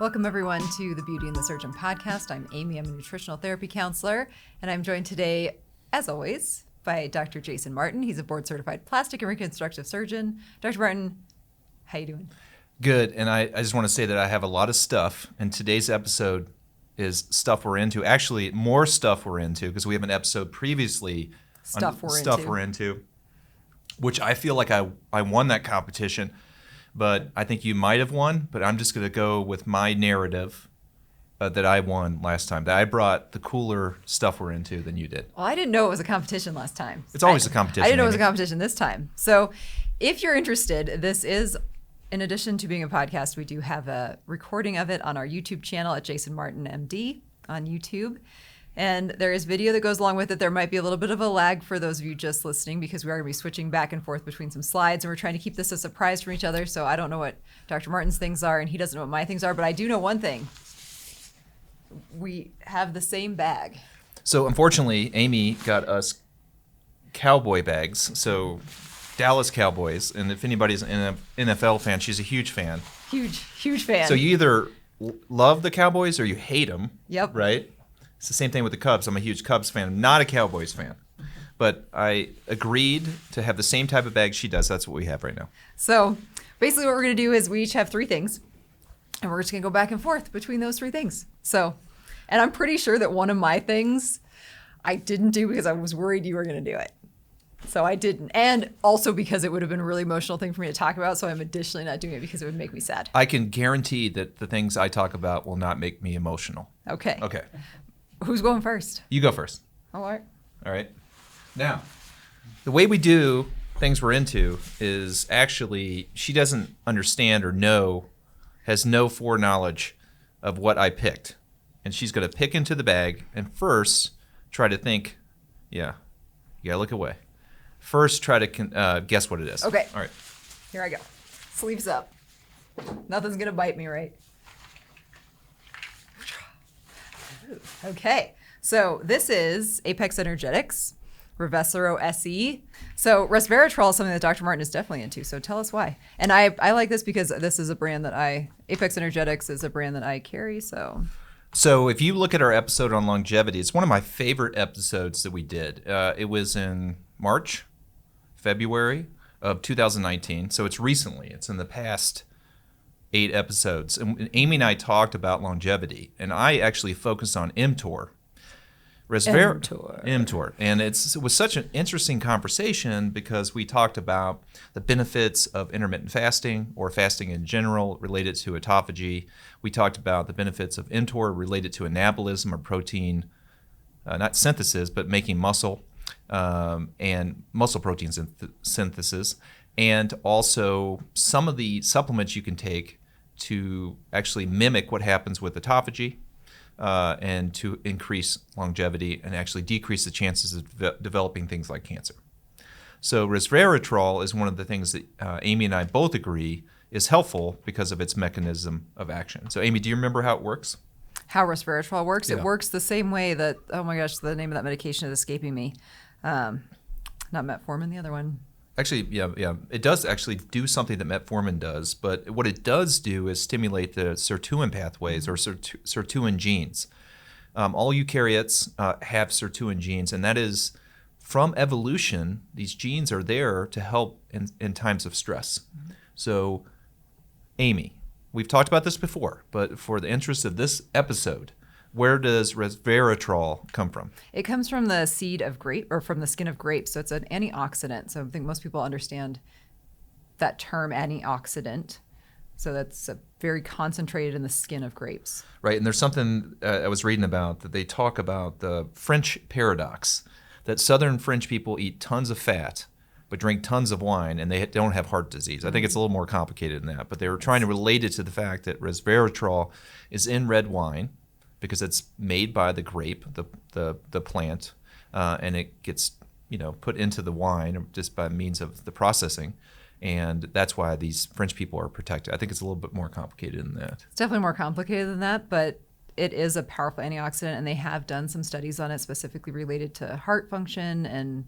Welcome, everyone, to the Beauty and the Surgeon podcast. I'm Amy. I'm a nutritional therapy counselor, and I'm joined today, as always, by Dr. Jason Martin. He's a board-certified plastic and reconstructive surgeon. Dr. Martin, how you doing? Good, and I just want to say that I have a lot of stuff, and today's episode is stuff we're into. Actually, more stuff we're into, because we have an episode previously on stuff we're into, which I feel like I won that competition. But I think you might have won, but I'm just going to go with my narrative that I won last time, that I brought the cooler stuff we're into than you did. Well, I didn't know it was a competition last time. It's always a competition. I didn't know it was a competition this time. So if you're interested, this is, in addition to being a podcast, we do have a recording of it on our YouTube channel at Jason Martin MD on YouTube. And there is video that goes along with it. There might be a little bit of a lag for those of you just listening because we are going to be switching back and forth between some slides, and we're trying to keep this a surprise from each other. So I don't know what Dr. Martin's things are, and he doesn't know what my things are, but I do know one thing. We have the same bag. So unfortunately, Amy got us cowboy bags. So Dallas Cowboys, and if anybody's an NFL fan, she's a huge fan. Huge fan. So you either love the Cowboys or you hate them. Yep. Right? It's the same thing with the Cubs. I'm a huge Cubs fan. I'm not a Cowboys fan. But I agreed to have the same type of bag she does. That's what we have right now. So basically what we're going to do is we each have three things, and we're just going to go back and forth between those three things. So, and I'm pretty sure that one of my things I didn't do because I was worried you were going to do it. So I didn't. And also because it would have been a really emotional thing for me to talk about. So I'm additionally not doing it because it would make me sad. I can guarantee that the things I talk about will not make me emotional. Okay. Okay. Who's going first? You go first. All right. All right. Now, the way we do things we're into is actually she doesn't understand or know, has no foreknowledge of what I picked. And she's going to pick into the bag and first try to think, yeah, you got to look away. First, try to guess what it is. Okay. All right. Here I go. Sleeves up. Nothing's going to bite me, right? Okay. So this is Apex Energetics, Revesero SE. So resveratrol is something that Dr. Martin is definitely into. So tell us why. And I like this because this is a brand that Apex Energetics is a brand that I carry. So if you look at our episode on longevity, it's one of my favorite episodes that we did. It was in February of 2019. So it's recently. It's in the past 8 episodes. And Amy and I talked about longevity, and I actually focused on mTOR. mTOR. And it was such an interesting conversation because we talked about the benefits of intermittent fasting or fasting in general related to autophagy. We talked about the benefits of mTOR related to anabolism or protein, not synthesis, but making muscle and muscle protein synthesis. And also some of the supplements you can take to actually mimic what happens with autophagy and to increase longevity and actually decrease the chances of developing things like cancer. So resveratrol is one of the things that Amy and I both agree is helpful because of its mechanism of action. So Amy, do you remember how it works? How resveratrol works? Yeah. It works the same way that, oh my gosh, the name of that medication is escaping me. Not metformin, the other one. Actually, yeah. It does actually do something that metformin does, but what it does do is stimulate the sirtuin pathways or sirtuin genes. All eukaryotes have sirtuin genes, and that is from evolution. These genes are there to help in times of stress. Mm-hmm. So, Amy, we've talked about this before, but for the interest of this episode, where does resveratrol come from? It comes from the seed of grape or from the skin of grapes. So it's an antioxidant. So I think most people understand that term antioxidant. So that's very concentrated in the skin of grapes. Right. And there's something I was reading about that they talk about the French paradox, that Southern French people eat tons of fat but drink tons of wine and they don't have heart disease. I think it's a little more complicated than that. But they were trying to relate it to the fact that resveratrol is in red wine, because it's made by the grape, the plant, and it gets put into the wine just by means of the processing, and that's why these French people are protected. I think it's a little bit more complicated than that. It's definitely more complicated than that, but it is a powerful antioxidant, and they have done some studies on it specifically related to heart function and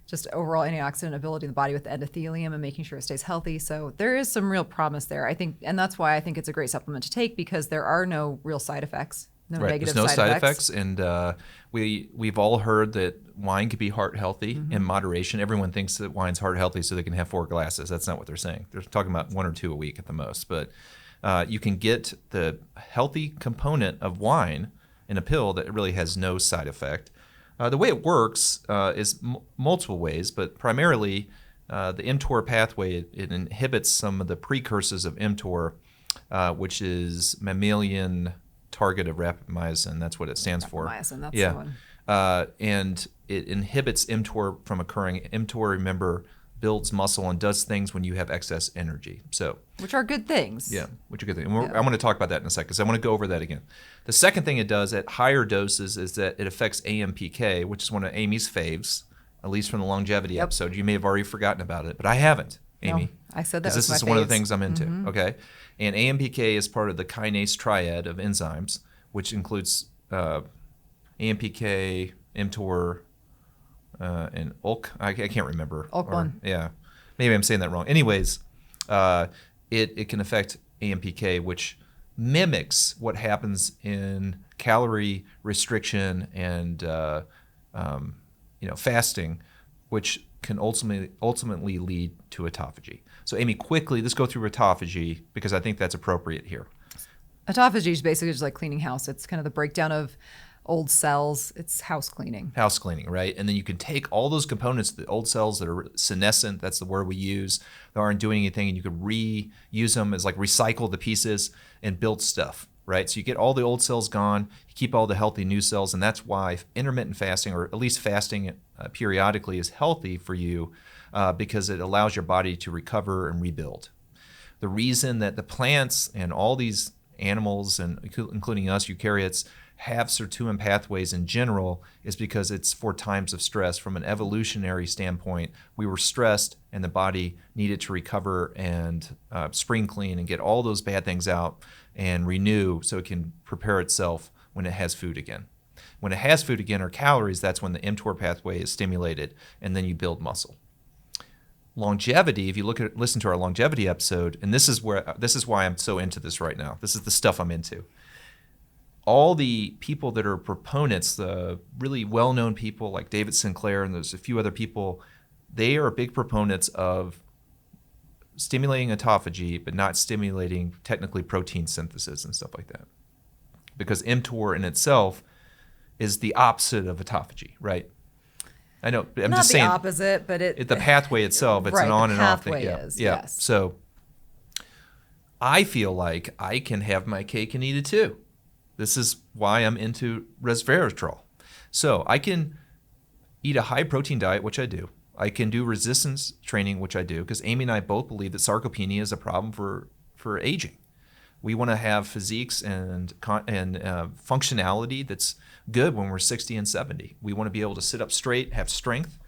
just overall antioxidant ability in the body with endothelium and making sure it stays healthy. So there is some real promise there, I think. And that's why I think it's a great supplement to take, because there are no real side effects. No right. negative There's no side effects. And we've all heard that wine can be heart healthy in moderation. Everyone thinks that wine's heart healthy so they can have 4 glasses. That's not what they're saying. They're talking about 1 or 2 a week at the most. But you can get the healthy component of wine in a pill that really has no side effect. The way it works is multiple ways, but primarily the mTOR pathway, it inhibits some of the precursors of mTOR, which is mammalian target of rapamycin. That's what it stands for. Rapamycin, that's the one. And it inhibits mTOR from occurring. mTOR, remember, builds muscle and does things when you have excess energy. So, which are good things. Yeah, which are good things. And I want to talk about that in a second, because I want to go over that again. The second thing it does at higher doses is that it affects AMPK, which is one of Amy's faves, at least from the longevity episode. You may have already forgotten about it, but I haven't, Amy. No, I said that was this is my one faves. of the things I'm into, okay? And AMPK is part of the kinase triad of enzymes, which includes AMPK, mTOR, and ULK. I can't remember. ULK1. Yeah, maybe I'm saying that wrong. Anyways, it can affect AMPK, which mimics what happens in calorie restriction and fasting, which can ultimately lead to autophagy. So, Amy, quickly, let's go through autophagy, because I think that's appropriate here. Autophagy is basically just like cleaning house. It's kind of the breakdown of old cells. It's house cleaning. House cleaning, right? And then you can take all those components, the old cells that are senescent, that's the word we use, that aren't doing anything, and you could reuse them as like recycle the pieces and build stuff, right? So you get all the old cells gone, you keep all the healthy new cells, and that's why intermittent fasting, or at least fasting periodically, is healthy for you, because it allows your body to recover and rebuild. The reason that the plants and all these animals, and including us, eukaryotes, have sirtuin pathways in general is because it's for times of stress. From an evolutionary standpoint, we were stressed and the body needed to recover and spring clean and get all those bad things out and renew so it can prepare itself when it has food again. When it has food again, or calories, that's when the mTOR pathway is stimulated, and then you build muscle. Longevity, if you listen to our longevity episode, and this is why I'm so into this right now. This is the stuff I'm into. All the people that are proponents, the really well-known people like David Sinclair, and there's a few other people, they are big proponents of stimulating autophagy, but not stimulating technically protein synthesis and stuff like that. Because mTOR in itself is the opposite of autophagy, right? I know, I'm not just saying. Not the opposite, but the pathway itself, it's right, an on and off thing. The pathway is, yes. So I feel like I can have my cake and eat it too. This is why I'm into resveratrol. So I can eat a high protein diet, which I do. I can do resistance training, which I do, because Amy and I both believe that sarcopenia is a problem for aging. We want to have physiques and functionality that's good when we're 60 and 70. We want to be able to sit up straight, have strength.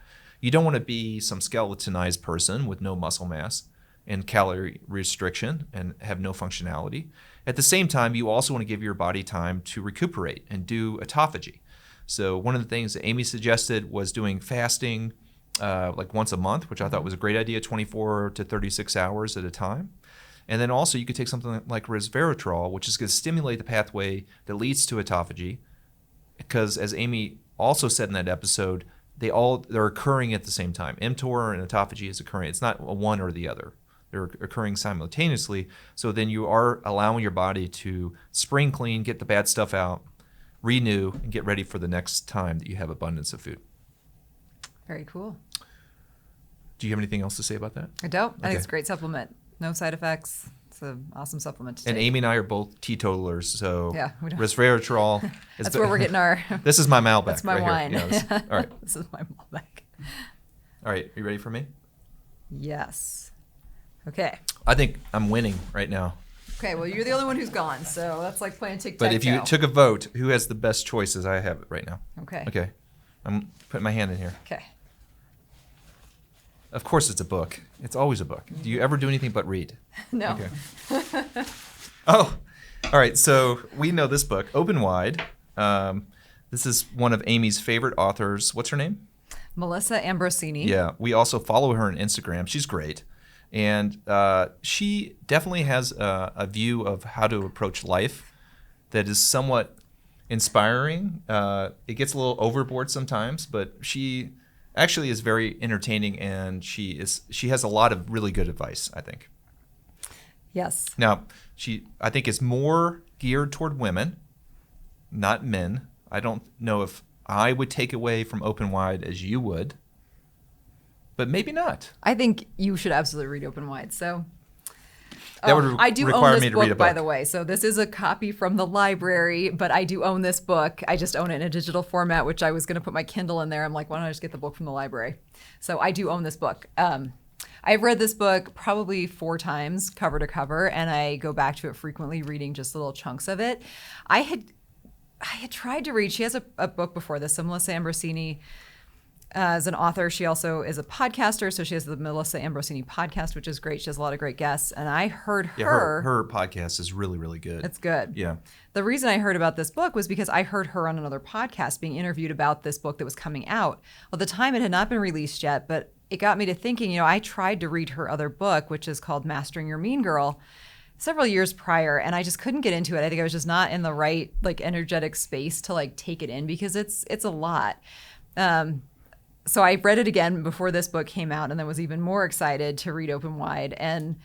You don't want to be some skeletonized person with no muscle mass and calorie restriction and have no functionality. At the same time, you also want to give your body time to recuperate and do autophagy. So one of the things that Amy suggested was doing fasting like once a month, which I thought was a great idea, 24 to 36 hours at a time. And then also you could take something like resveratrol, which is going to stimulate the pathway that leads to autophagy, because as Amy also said in that episode, they're occurring at the same time. mTOR and autophagy is occurring. It's not one or the other. They're occurring simultaneously. So then you are allowing your body to spring clean, get the bad stuff out, renew, and get ready for the next time that you have abundance of food. Very cool. Do you have anything else to say about that? I don't. I Okay. think it's a great supplement. No side effects. It's an awesome supplement to take. And Amy and I are both teetotalers, so Yeah, we don't- resveratrol is That's where we're getting our... This is my Malbec. That's my right wine. Here. Yeah, all right. This is my Malbec. All right. Are you ready for me? Yes. Okay. I think I'm winning right now. Okay, well, you're the only one who's gone, so that's like playing tic-tac-toe. But if you took a vote, who has the best choices? I have it right now. Okay. Okay. I'm putting my hand in here. Okay. Of course it's a book. It's always a book. Do you ever do anything but read? No. Okay. Oh, all right. So we know this book, Open Wide. This is one of Amy's favorite authors. What's her name? Melissa Ambrosini. Yeah, we also follow her on Instagram. She's great. And she definitely has a view of how to approach life that is somewhat inspiring. It gets a little overboard sometimes, but she actually is very entertaining, and she has a lot of really good advice, I think. Yes. Now, she, I think, is more geared toward women, not men. I don't know if I would take away from Open Wide as you would, but maybe not. I think you should absolutely read Open Wide. So That would I do require own me this to read a book, by book. the way. So this is a copy from the library, but I do own this book. I just own it in a digital format, which I was going to put my Kindle in there. I'm like, why don't I just get the book from the library? So I do own this book. I've read this book probably 4 times, cover to cover, and I go back to it frequently, reading just little chunks of it. I had tried to read. She has a book before this. So Melissa Ambrosini is an author. She also is a podcaster. So she has the Melissa Ambrosini podcast, which is great. She has a lot of great guests. And I heard her. Yeah, her podcast is really, really good. It's good. Yeah. The reason I heard about this book was because I heard her on another podcast being interviewed about this book that was coming out. Well, at the time it had not been released yet, but it got me to thinking, I tried to read her other book, which is called Mastering Your Mean Girl, several years prior, and I just couldn't get into it. I think I was just not in the right energetic space to take it in, because it's a lot. So I read it again before this book came out, and then was even more excited to read Open Wide. And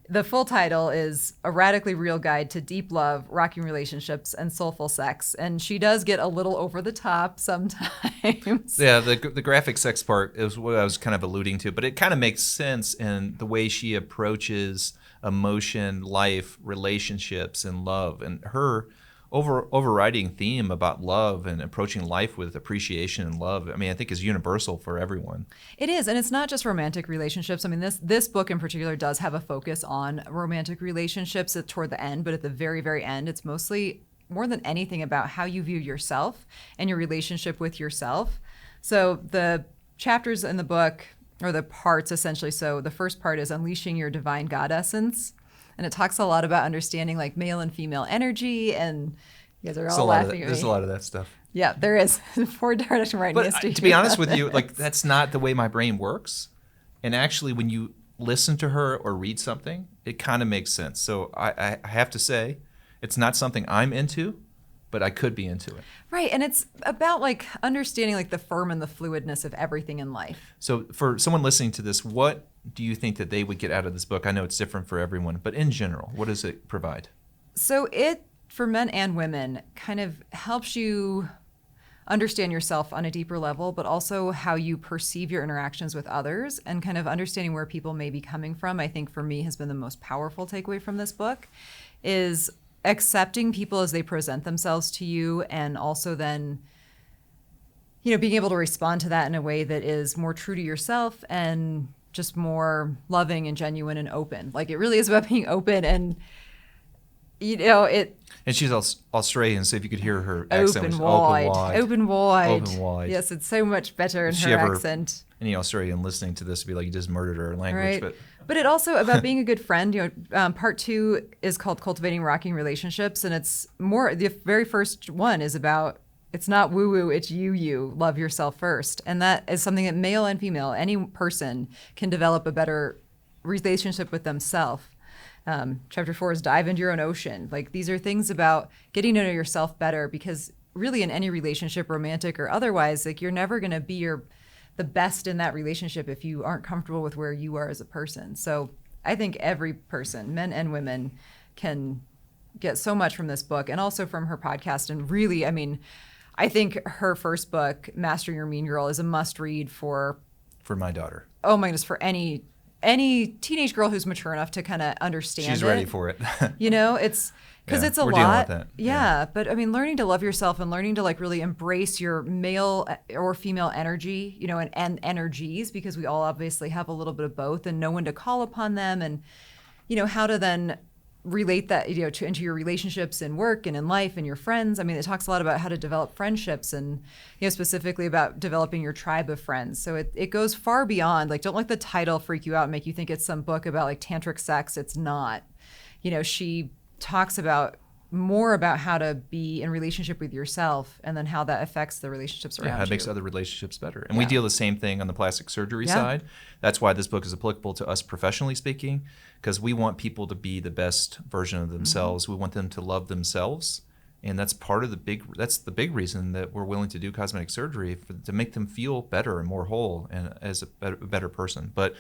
the full title is A Radically Real Guide to Deep Love, Rocking Relationships, and Soulful Sex. And she does get a little over the top sometimes. Yeah, the graphic sex part is what I was kind of alluding to, but it kind of makes sense in the way she approaches emotion, life, relationships, and love. And her overriding theme about love and approaching life with appreciation and love, I think is universal for everyone. It is, and it's not just romantic relationships. This book in particular does have a focus on romantic relationships toward the end, but at the very, very end, it's mostly, more than anything, about how you view yourself and your relationship with yourself. So the chapters in the book, or the parts essentially, so the first part is Unleashing Your Divine God Essence. And it talks a lot about understanding male and female energy, and you guys are all laughing at me. There's a lot of that stuff. Yeah, there is. Poor Darnish right But to be honest with you, that's not the way my brain works. And actually, when you listen to her or read something, it kind of makes sense. So I have to say, it's not something I'm into, but I could be into it. Right, and it's about understanding the firm and the fluidness of everything in life. So for someone listening to this, what do you think that they would get out of this book? I know it's different for everyone, but in general, what does it provide? So it, for men and women, kind of helps you understand yourself on a deeper level, but also how you perceive your interactions with others, and kind of understanding where people may be coming from. I think for me has been the most powerful takeaway from this book, is accepting people as they present themselves to you, and also then being able to respond to that in a way that is more true to yourself and just more loving and genuine and open. It really is about being open, and it. And she's Australian, so if you could hear her accent, open was wide. Open wide. Yes, it's so much better in her accent. Any Australian listening to this would be like, you just murdered her language. Right. But it also about being a good friend. Part 2 is called Cultivating Rocking Relationships, and it's more, the very first one is about, it's not woo-woo, it's you. Love yourself first. And that is something that male and female, any person can develop a better relationship with themselves. Chapter 4 is Dive into Your Own Ocean. These are things about getting to know yourself better, because really in any relationship, romantic or otherwise, you're never going to be the best in that relationship if you aren't comfortable with where you are as a person. So I think every person, men and women, can get so much from this book, and also from her podcast. And really, I think her first book, Mastering Your Mean Girl, is a must-read for my daughter. Oh my goodness, for any teenage girl who's mature enough to kind of understand it. She's ready for it. It's because it's a we're lot. Dealing with that. Yeah, but learning to love yourself and learning to really embrace your male or female energy, and energies, because we all obviously have a little bit of both, and know when to call upon them, and how to then relate that into your relationships in work and in life and your friends. It talks a lot about how to develop friendships, and specifically about developing your tribe of friends. So it goes far beyond, don't let the title freak you out and make you think it's some book about tantric sex. It's not. She talks about more about how to be in relationship with yourself and then how that affects the relationships around you. How it makes other relationships better. And we deal the same thing on the plastic surgery side. That's why this book is applicable to us professionally speaking, because we want people to be the best version of themselves. We want them to love themselves. And that's the big reason that we're willing to do cosmetic surgery, to make them feel better and more whole and as a better person. But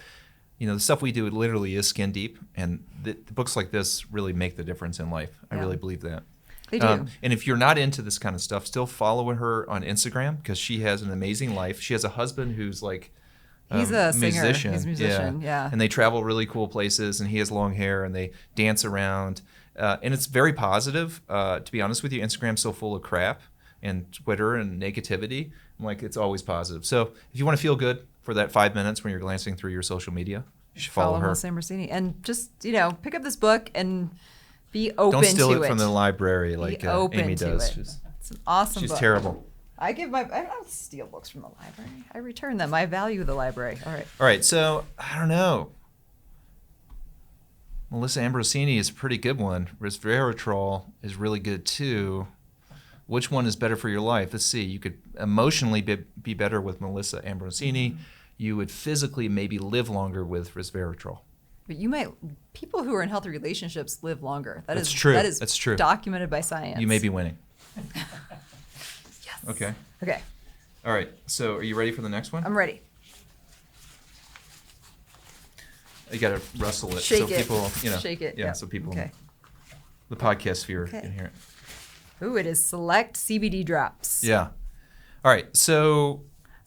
the stuff we do literally is skin deep, and the books like this really make the difference in life. I really believe that. They do. And if you're not into this kind of stuff, still follow her on Instagram, because she has an amazing life. She has a husband who's like he's a singer. musician. He's a musician, yeah. And they travel really cool places, and he has long hair, and they dance around. And it's very positive. To be honest with you, Instagram's so full of crap, and Twitter and negativity. I'm like, it's always positive. So if you want to feel good for that 5 minutes when you're glancing through your social media, you should follow her. Melissa Ambrosini. And just, pick up this book and be open to it. Don't steal it from the library like Amy does. It's an awesome book. She's terrible. I don't steal books from the library. I return them. I value the library. All right. So I don't know. Melissa Ambrosini is a pretty good one. Resveratrol is really good too. Which one is better for your life? Let's see. You could emotionally be better with Melissa Ambrosini. You would physically maybe live longer with resveratrol. But people who are in healthy relationships live longer. That's true. That's true. Documented by science. You may be winning. Yes. Okay. All right. So are you ready for the next one? I'm ready. You got to rustle it. Shake so it. People, Shake it. Yeah, so people, the podcast sphere can hear it. Ooh, it is Select CBD drops. Yeah. All right. So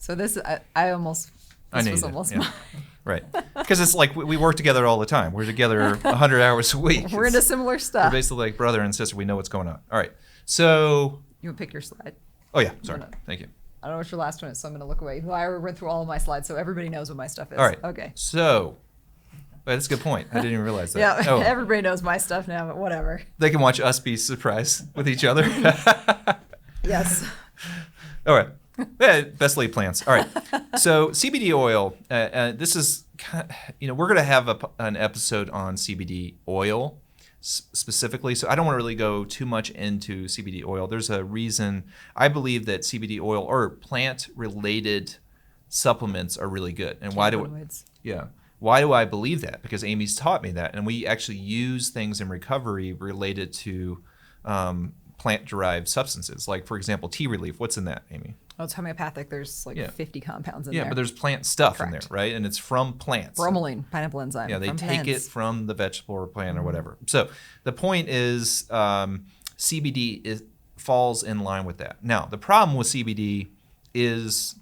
this, I almost, this was almost mine. Right. Because it's like we work together all the time. We're together 100 hours a week. We're into similar stuff. We're basically like brother and sister. We know what's going on. All right. So. You want to pick your slide? Oh, yeah. Sorry. Thank you. I don't know what your last one is, so I'm going to look away. I already went through all of my slides, so everybody knows what my stuff is. All right. Okay. So. That's a good point. I didn't even realize that. Yeah, everybody knows my stuff now, but whatever. They can watch us be surprised with each other. Yes. All right. Best laid plans. All right. So CBD oil. This is, we're going to have an episode on CBD oil specifically. So I don't want to really go too much into CBD oil. There's a reason I believe that CBD oil or plant-related supplements are really good. And why do I believe that? Because Amy's taught me that, and we actually use things in recovery related to plant-derived substances. Like, for example, tea relief. What's in that, Amy? Oh, it's homeopathic. There's 50 compounds in there. Yeah, but there's plant stuff in there, right? And it's from plants. Bromelain, pineapple enzyme. Yeah, they take it from the vegetable or plant or whatever. So the point is CBD falls in line with that. Now, the problem with CBD is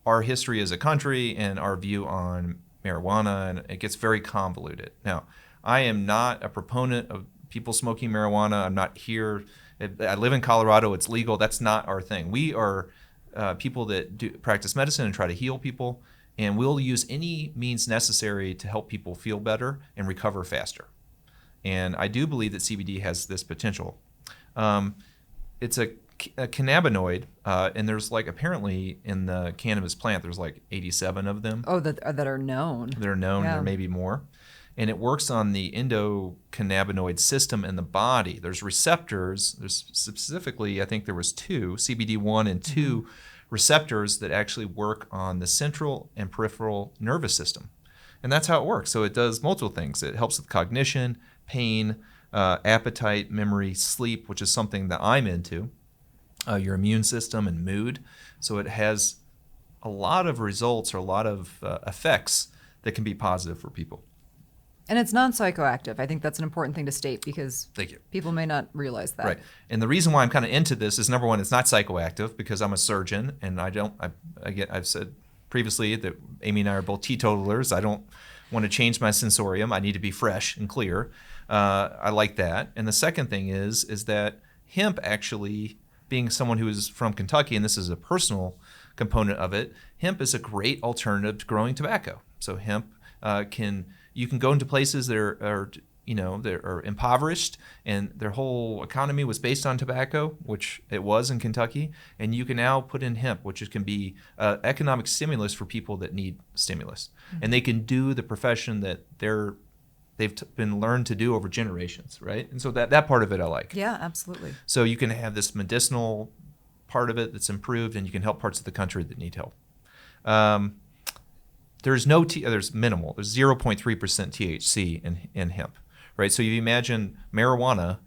our history as a country and our view on marijuana, and it gets very convoluted. Now, I am not a proponent of people smoking marijuana. I'm not here. I live in Colorado. It's legal. That's not our thing. We are people that do practice medicine and try to heal people, and we'll use any means necessary to help people feel better and recover faster. And I do believe that CBD has this potential. It's a cannabinoid, and there's apparently in the cannabis plant, there's 87 of them. Oh, that are known. They're known. Yeah. There may be more. And it works on the endocannabinoid system in the body. There's receptors. There's specifically, I think there was 2, CBD1 and 2 receptors that actually work on the central and peripheral nervous system. And that's how it works. So it does multiple things. It helps with cognition, pain, appetite, memory, sleep, which is something that I'm into. Your immune system and mood. So it has a lot of results or a lot of effects that can be positive for people. And it's non-psychoactive. I think that's an important thing to state because people may not realize that. Right. And the reason why I'm kind of into this is, number one, it's not psychoactive because I'm a surgeon, and I've said previously that Amy and I are both teetotalers. I don't want to change my sensorium. I need to be fresh and clear. I like that. And the second thing is that hemp actually, being someone who is from Kentucky, and this is a personal component of it, hemp is a great alternative to growing tobacco. So hemp you can go into places that are impoverished, and their whole economy was based on tobacco, which it was in Kentucky, and you can now put in hemp, which can be economic stimulus for people that need stimulus. Mm-hmm. And they can do the profession that they're they've been learned to do over generations, right? And so that part of it I like. Yeah, absolutely. So you can have this medicinal part of it that's improved, and you can help parts of the country that need help. There's minimal. There's 0.3% THC in hemp, right? So you imagine marijuana,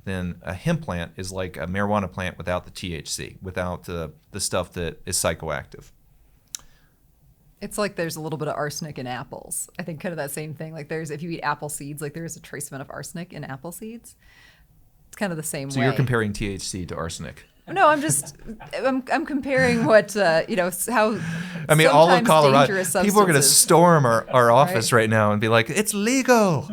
then a hemp plant is like a marijuana plant without the THC, without the stuff that is psychoactive. It's like there's a little bit of arsenic in apples. I think kind of that same thing. Like if you eat apple seeds, like there's a trace amount of arsenic in apple seeds. It's kind of the same way. So you're comparing THC to arsenic. No, I'm comparing what, how I mean, all of Colorado, dangerous people are going to storm our office right now and be like, it's legal.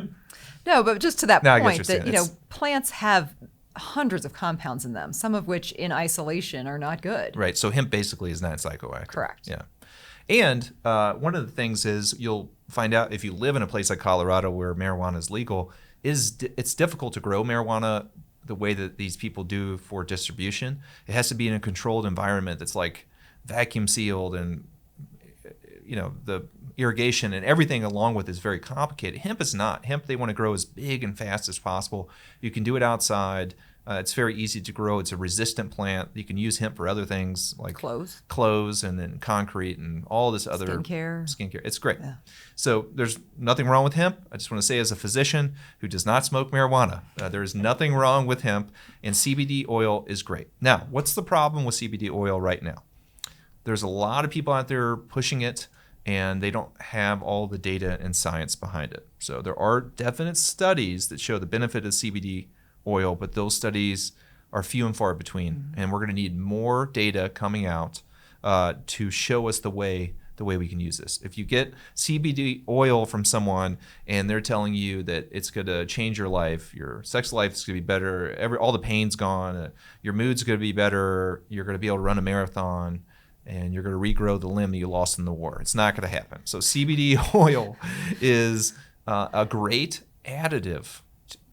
No, but just to that No, I point guess that, plants have hundreds of compounds in them, some of which in isolation are not good. Right. So hemp basically is not psychoactive. Correct. Yeah. And one of the things is you'll find out if you live in a place like Colorado where marijuana is legal, it's difficult to grow marijuana the way that these people do for distribution. It has to be in a controlled environment that's like vacuum sealed, and the irrigation and everything along with it is very complicated. Hemp is not. Hemp, they want to grow as big and fast as possible. You can do it outside. It's very easy to grow. It's a resistant plant. You can use hemp for other things like clothes and then concrete and all this other skincare. It's great. Yeah. So there's nothing wrong with hemp. I just want to say, as a physician who does not smoke marijuana, there is nothing wrong with hemp, and CBD oil is great. Now, what's the problem with CBD oil right now? There's a lot of people out there pushing it, and they don't have all the data and science behind it. So there are definite studies that show the benefit of CBD oil, but those studies are few and far between. Mm-hmm. And we're going to need more data coming out to show us the way we can use this. If you get CBD oil from someone and they're telling you that it's going to change your life, your sex life is going to be better, all the pain's gone, your mood's going to be better, you're going to be able to run a marathon, and you're going to regrow the limb that you lost in the war. It's not going to happen. So CBD oil is a great additive,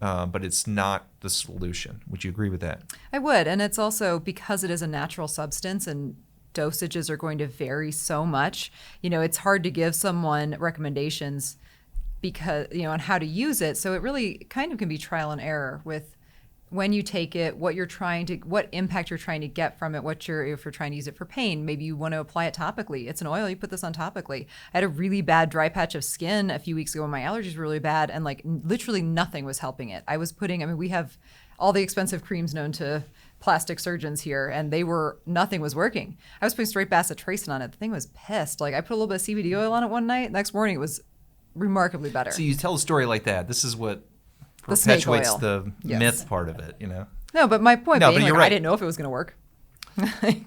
but it's not the solution. Would you agree with that? I would. And it's also because it is a natural substance and dosages are going to vary so much. It's hard to give someone recommendations because, on how to use it. So it really kind of can be trial and error with when you take it, what impact you're trying to get from it, if you're trying to use it for pain, maybe you want to apply it topically. It's an oil, you put this on topically. I had a really bad dry patch of skin a few weeks ago when my allergies were really bad, and literally nothing was helping it. We have all the expensive creams known to plastic surgeons here, and nothing was working. I was putting straight bacitracin on it. The thing was pissed. I put a little bit of CBD oil on it one night. Next morning, it was remarkably better. So you tell a story like that. This is what perpetuates the myth part of it, No, but my point being, right. I didn't know if it was going to work.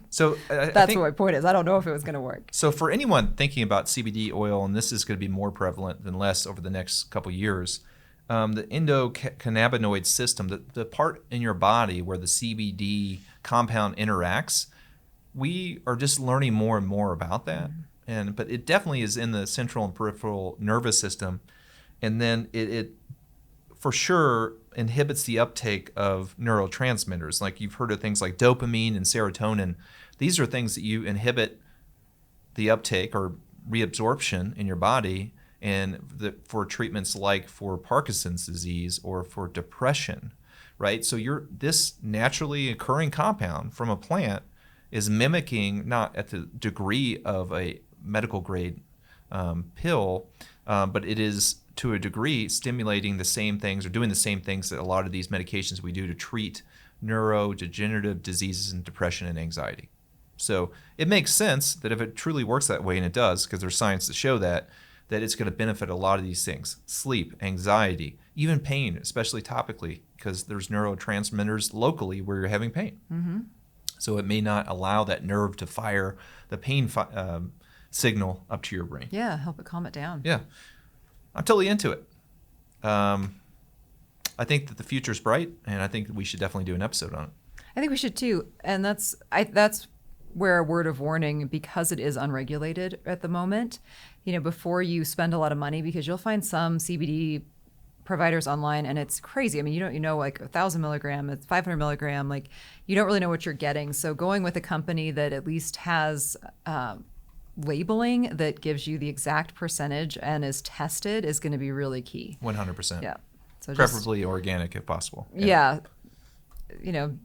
So that's what my point is. I don't know if it was going to work. So for anyone thinking about CBD oil, and this is going to be more prevalent than less over the next couple of years, the endocannabinoid system, the part in your body where the CBD compound interacts, we are just learning more and more about that. Mm-hmm. But it definitely is in the central and peripheral nervous system, and then it for sure inhibits the uptake of neurotransmitters. Like you've heard of things like dopamine and serotonin. These are things that you inhibit the uptake or reabsorption in your body, and for treatments like for Parkinson's disease or for depression, right? So this naturally occurring compound from a plant is mimicking, not at the degree of a medical grade pill, but it is to a degree stimulating the same things or doing the same things that a lot of these medications we do to treat neurodegenerative diseases and depression and anxiety. So it makes sense that if it truly works that way, and it does, because there's science to show that it's going to benefit a lot of these things: sleep, anxiety, even pain, especially topically, because there's neurotransmitters locally where you're having pain. Mm-hmm. So it may not allow that nerve to fire the pain signal up to your brain. Yeah, help it calm it down. Yeah. I'm totally into it. I think that the future's bright, and I think that we should definitely do an episode on it. I think we should too, and that's where a word of warning, because it is unregulated at the moment. Before you spend a lot of money, because you'll find some CBD providers online, and it's crazy. I mean, you know, like 1,000 milligram, it's 500 milligram. Like, you don't really know what you're getting. So going with a company that at least has labeling that gives you the exact percentage and is tested is going to be really key. 100%. Yeah. So Preferably organic if possible. Yeah.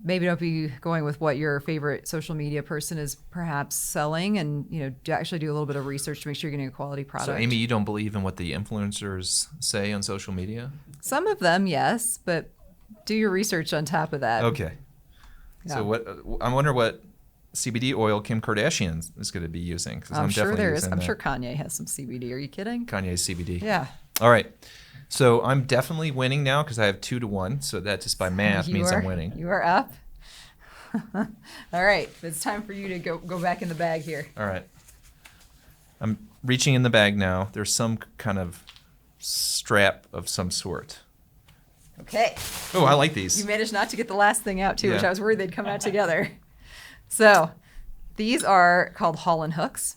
Maybe don't be going with what your favorite social media person is perhaps selling, and, actually do a little bit of research to make sure you're getting a quality product. So, Amy, you don't believe in what the influencers say on social media? Some of them, yes, but do your research on top of that. Okay. Yeah. So I wonder what CBD oil Kim Kardashian is going to be using. 'Cause I'm sure definitely there is. using I'm that. sure Kanye has some CBD. Are you kidding? Kanye's CBD. Yeah. All right. So I'm definitely winning now because I have 2-1. So that just by math means I'm winning. You are up. All right. It's time for you to go back in the bag here. All right. I'm reaching in the bag now. There's some kind of strap of some sort. Okay. Oh, I like these. You managed not to get the last thing out, too, which Yeah. I was worried they'd come out together. So these are called Holland hooks.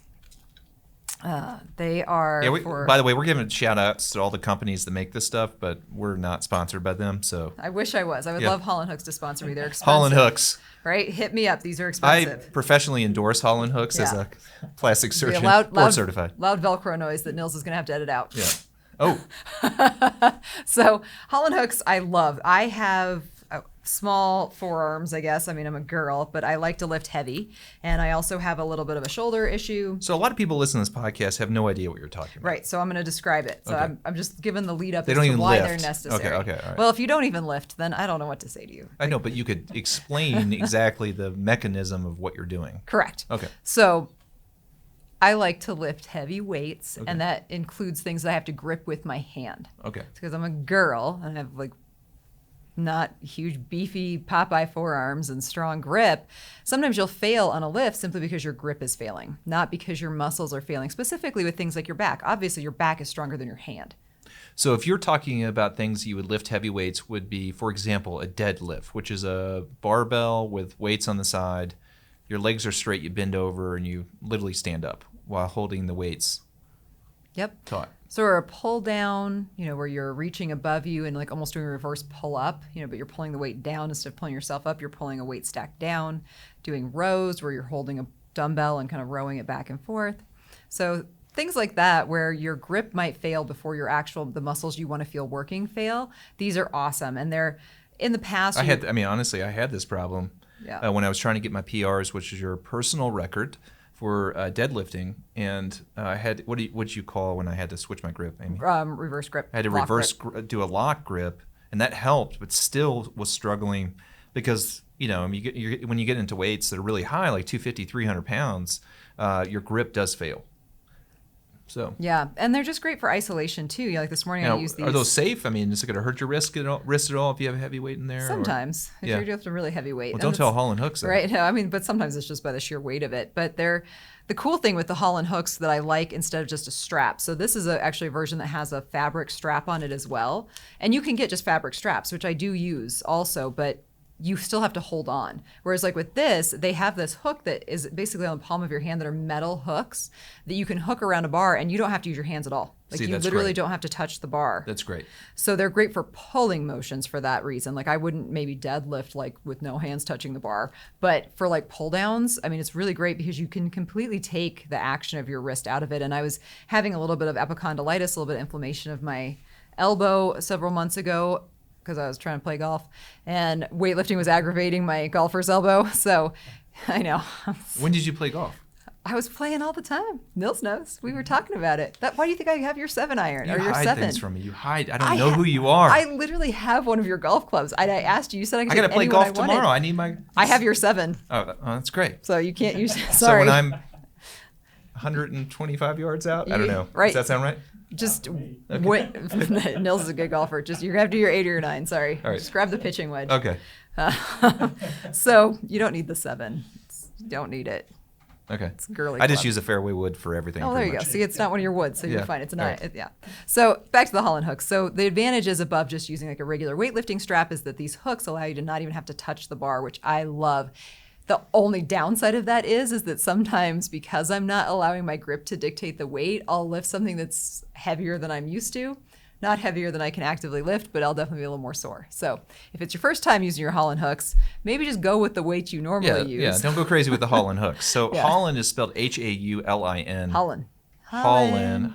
They are By the way, we're giving shout outs to all the companies that make this stuff, but we're not sponsored by them. So I wish I was. I would Yeah. love Holland hooks to sponsor me. They're expensive. Holland hooks. Right? Hit me up. These are I expensive. professionally endorse Holland hooks as Yeah. a plastic Be a surgeon, loud board certified. Velcro noise that Nils is going to have to edit out. Yeah. Oh, So Holland hooks, I love. I have small forearms, I guess. I mean, I'm a girl, but I like to lift heavy. And I also have a little bit of a shoulder issue. so a lot of people listening to this podcast have no idea what you're talking about. Right. So I'm going to describe it. So Okay. I'm just giving the lead up They as don't to even why lift. they're necessary. Okay, all right. Well, if you don't even lift, then I don't know what to say to you. I know, but you could explain exactly the mechanism of what you're doing. Correct. Okay. So I like to lift heavy weights, Okay. and that includes things that I have to grip with my hand. Okay. Because I'm a girl and I have not huge, beefy Popeye forearms and strong grip. Sometimes you'll fail on a lift simply because your grip is failing, not because your muscles are failing, specifically with things like your back. Obviously, your back is stronger than your hand. So if you're talking about things you would lift heavy weights would be, for example, a deadlift, which is a barbell with weights on the side. Your legs are straight, you bend over, and you literally stand up while holding the weights Yep. taut. So or a pull down, where you're reaching above you and almost doing a reverse pull up, but you're pulling the weight down instead of pulling yourself up. You're pulling a weight stack down. Doing rows where you're holding a dumbbell and kind of rowing it back and forth. So things like that where your grip might fail before the muscles you want to feel working fail. These are awesome. And they're in the past. Honestly, I had this problem when I was trying to get my PRs, which is your personal record for deadlifting, and I had what'd you call when I had to switch my grip, Amy? Reverse grip. I had to do a lock grip, and that helped, but still was struggling because when you get into weights that are really high, like 250, 300 pounds, your grip does fail. So yeah, and they're just great for isolation too. Like this morning, I used these. Are those safe? I mean, is it going to hurt your wrist at all if you have a heavy weight in there? Sometimes, if you're lifting really heavy weight. Well, don't tell Holland hooks that. Right? No, but sometimes it's just by the sheer weight of it. But the cool thing with the Holland hooks that I like instead of just a strap. So this is actually a version that has a fabric strap on it as well, and you can get just fabric straps, which I do use also, but you still have to hold on. Whereas with this, they have this hook that is basically on the palm of your hand that are metal hooks that you can hook around a bar and you don't have to use your hands at all. You literally don't have to touch the bar. That's great. So they're great for pulling motions for that reason. I wouldn't maybe deadlift with no hands touching the bar, but for pull downs, it's really great because you can completely take the action of your wrist out of it. And I was having a little bit of epicondylitis, a little bit of inflammation of my elbow several months ago, because I was trying to play golf, and weightlifting was aggravating my golfer's elbow. So I know. When did you play golf? I was playing all the time. Nils knows. We were talking about it. Why do you think I have your 7-iron or your 7? You hide things from me. You hide. I don't know who you are. I literally have one of your golf clubs. I asked you. You said I could I take got to play anyone golf tomorrow. I need my. I have your 7. Oh, that's great. So you can't use. Sorry. So when I'm 125 yards out, I don't know. Right. Does that sound right? Just Nils is a good golfer. Just you're gonna have to do your 8 or your 9. Sorry. All right. Just grab the pitching wedge. Okay. So you don't need the 7. You don't need it. Okay. It's girly. I just club. use a fairway wood for everything. Oh, there you go. See, it's not one of your woods, so you're Yeah. fine. It's All not. right. Yeah. So back to the Holland hooks. So the advantage is above just using a regular weightlifting strap is that these hooks allow you to not even have to touch the bar, which I love. The only downside of that is that sometimes because I'm not allowing my grip to dictate the weight, I'll lift something that's heavier than I'm used to. not heavier than I can actively lift, but I'll definitely be a little more sore. So if it's your first time using your Holland hooks, maybe just go with the weight you normally use. Yeah, don't go crazy with the Holland hooks. So Yeah. Holland is spelled Haulin. Holland.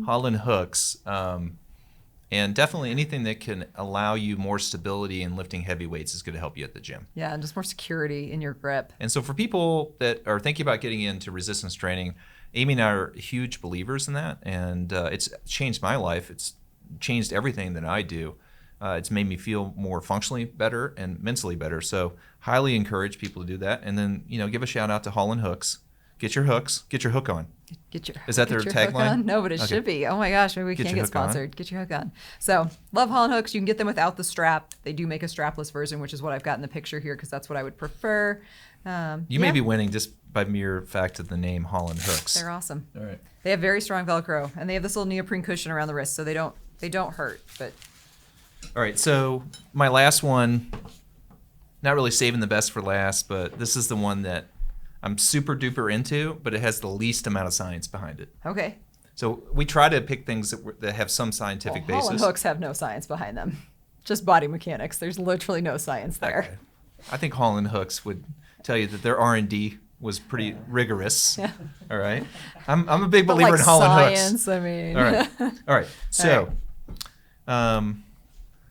Holland hooks. And definitely anything that can allow you more stability in lifting heavy weights is going to help you at the gym. Yeah, and just more security in your grip. And so for people that are thinking about getting into resistance training, Amy and I are huge believers in that, and it's changed my life. It's changed everything that I do. It's made me feel more functionally better and mentally better. So highly encourage people to do that. And then, give a shout out to Holland Hooks. Get your hooks. Get your hook on. Is that their tagline? No, but it should be. Oh my gosh, maybe we can't get sponsored. Get your hook on. So love Holland hooks. You can get them without the strap. They do make a strapless version, which is what I've got in the picture here because that's what I would prefer. You may be winning just by mere fact of the name Holland hooks. They're awesome. All right. They have very strong Velcro, and they have this little neoprene cushion around the wrist, so they don't hurt. But all right, so my last one, not really saving the best for last, but this is the one that I'm super duper into, but it has the least amount of science behind it. Okay. So we try to pick things that have some scientific basis. Holland hooks have no science behind them. Just body mechanics. There's literally no science there. Okay. I think Holland hooks would tell you that their R&D was pretty rigorous. Yeah. All right. I'm a big believer in Holland science, hooks. I mean. All right. So,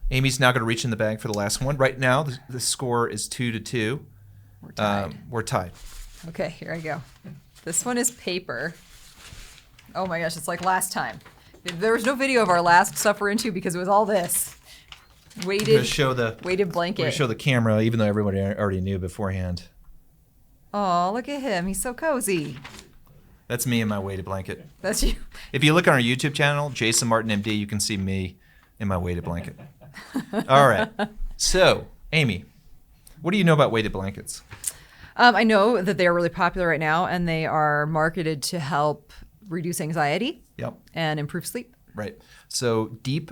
Amy's now going to reach in the bag for the last one. Right now, the score is 2-2. We're tied. Okay, here I go. This one is paper. Oh my gosh, it's like last time. There was no video of our last stuff we're into because it was all this. Weighted blanket. We're going to show the camera, even though everybody already knew beforehand. Oh, look at him. He's so cozy. That's me in my weighted blanket. That's you. If you look on our YouTube channel, Jason Martin MD, you can see me in my weighted blanket. All right. So, Amy, what do you know about weighted blankets? I know that they are really popular right now, and they are marketed to help reduce anxiety and improve sleep. Right. So deep